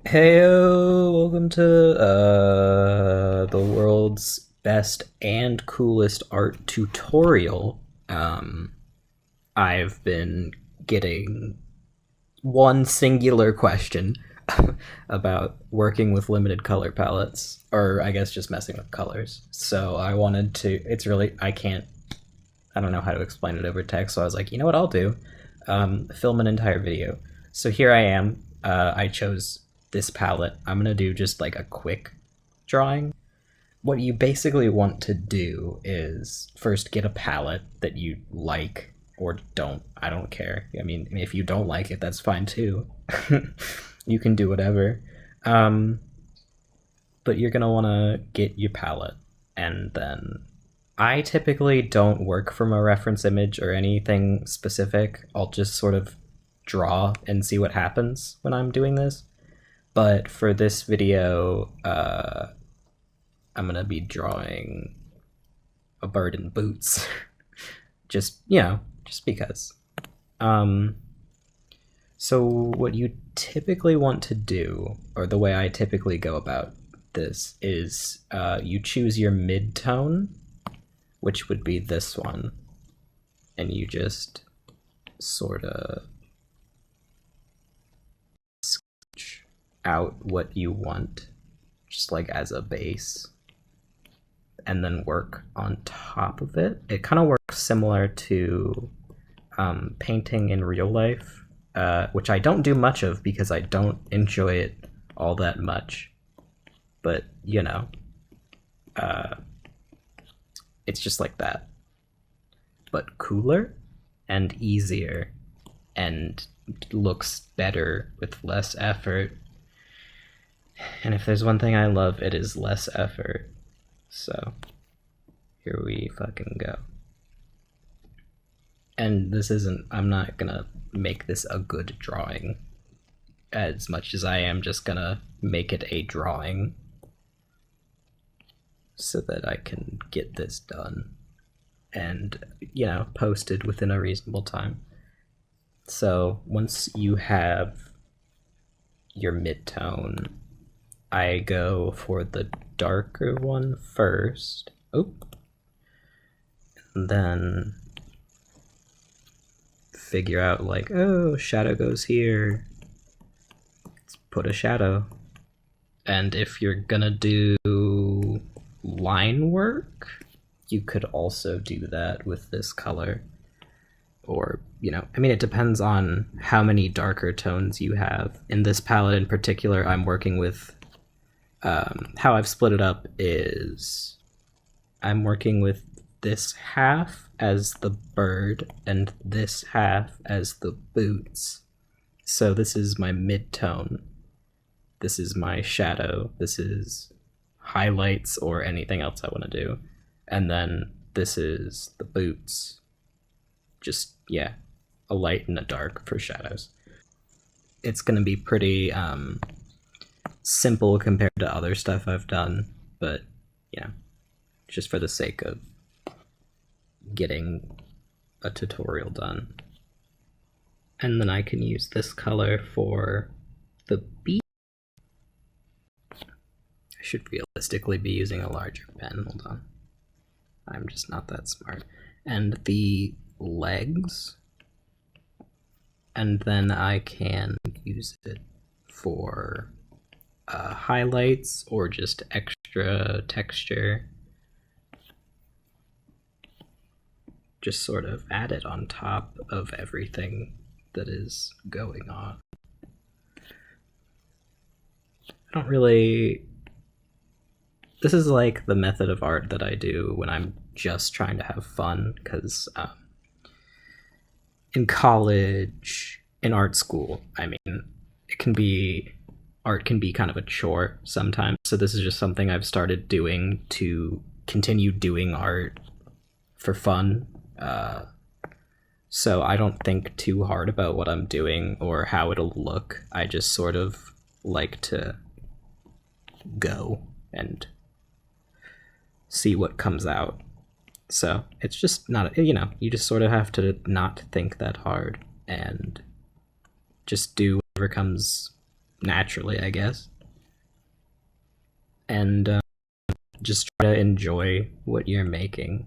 Heyo, welcome to the world's best and coolest art tutorial. I've been getting one singular question about working with limited color palettes, or I guess just messing with colors. So I wanted to. It's really I don't know how to explain it over text. So I was like, you know what I'll do? Film an entire video. So here I am. I chose this palette. I'm gonna do just like a quick drawing. What you basically want to do is first get a palette that you like or don't. I don't care. I mean, if you don't like it, that's fine too. You can do whatever. But you're gonna want to get your palette, and then I typically don't work from a reference image or anything specific. I'll just sort of draw and see what happens when I'm doing this. But for this video, I'm gonna be drawing a bird in boots. Just, just because. So what you typically want to do, or the way I typically go about this, is you choose your mid-tone, which would be this one, and you just sort of sketch out what you want, just like as a base, and then work on top of it. It kind of works similar to painting in real life, which I don't do much of because I don't enjoy it all that much. But, it's just like that. But cooler and easier and looks better with less effort. And if there's one thing I love, it is less effort. So, here we fucking go. And I'm not gonna make this a good drawing as much as I am just gonna make it a drawing so that I can get this done and, posted within a reasonable time. So once you have your mid-tone, I go for the darker one first. And then figure out like, oh, shadow goes here. Let's put a shadow. And if you're gonna do line work, you could also do that with this color. Or, it depends on how many darker tones you have. In this palette in particular, I'm working with, how I've split it up is I'm working with this half as the bird and this half as the boots. So this is my mid-tone. This is my shadow. This is highlights or anything else I want to do. And then this is the boots. Just, a light and a dark for shadows. It's going to be pretty simple compared to other stuff I've done, but, just for the sake of getting a tutorial done. And then I can use this color for the beat. I should realistically be using a larger pen. Hold on. I'm just not that smart. And the legs. And then I can use it for highlights or just extra texture. Just sort of add it on top of everything that is going on. This is like the method of art that I do when I'm just trying to have fun, because in college, in art school, art can be kind of a chore sometimes. So this is just something I've started doing to continue doing art for fun. So I don't think too hard about what I'm doing or how it'll look. I just sort of like to go and see what comes out. So it's just not, you just sort of have to not think that hard and just do whatever comes naturally, I guess. And just try to enjoy what you're making.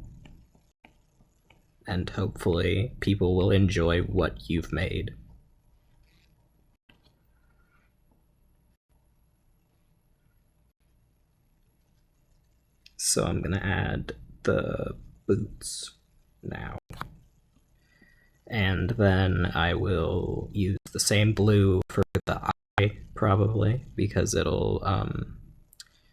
And hopefully people will enjoy what you've made. So I'm gonna add the boots now. And then I will use the same blue for the eye, probably, because it'll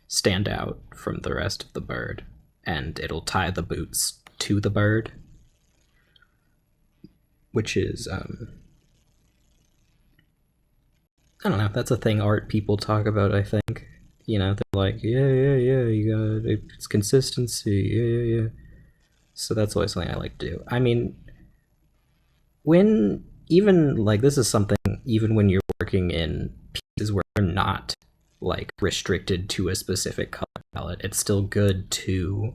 stand out from the rest of the bird. And it'll tie the boots to the bird, which is, I don't know, that's a thing art people talk about, I think. You know, they're like, yeah, you got it's consistency, yeah. So that's always something I like to do. I mean, when even like this is something even when you're working in pieces where you're not like restricted to a specific color palette, it's still good to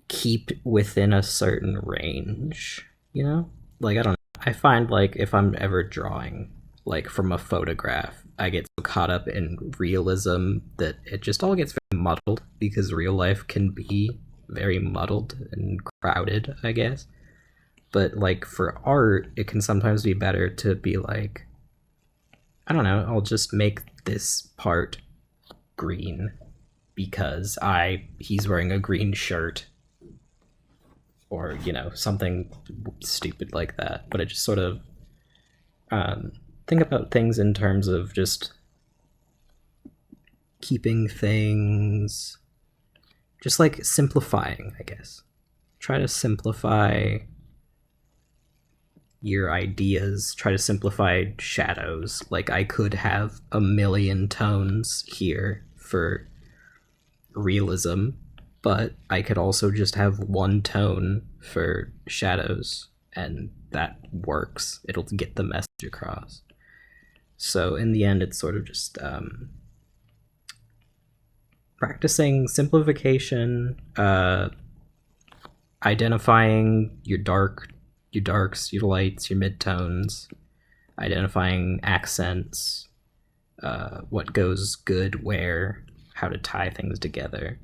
keep within a certain range, you know? Like I don't know. I find like if I'm ever drawing like from a photograph, I get so caught up in realism that it just all gets very muddled because real life can be very muddled and crowded, I guess. But like for art, it can sometimes be better to be like, I don't know, I'll just make this part green because he's wearing a green shirt, or you know, something stupid like that. But I just sort of think about things in terms of just keeping things, just like simplifying, I guess. Try to simplify your ideas, try to simplify shadows. Like I could have a million tones here for realism, but I could also just have one tone for shadows, and that works. It'll get the message across. So in the end, it's sort of just practicing simplification, identifying your darks, your lights, your midtones, identifying accents, what goes good where, how to tie things together.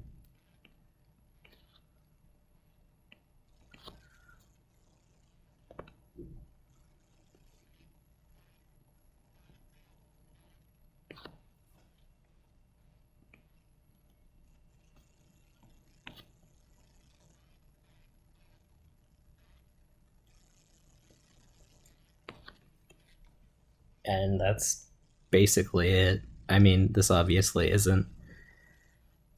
And that's basically it. I mean, this obviously isn't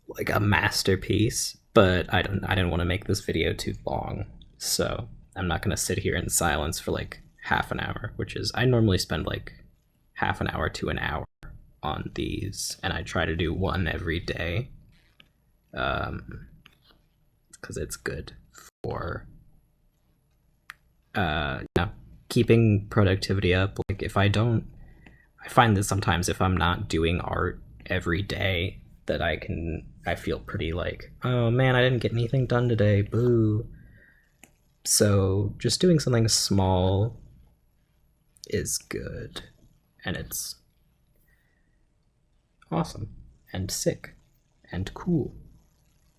like a masterpiece, but I didn't want to make this video too long, so I'm not gonna sit here in silence for like half an hour, which is I normally spend like half an hour to an hour on these, and I try to do one every day, because it's good for keeping productivity up. Like if I don't, I find that sometimes if I'm not doing art every day, that I feel pretty like, oh man, I didn't get anything done today, boo. So just doing something small is good, and it's awesome and sick and cool.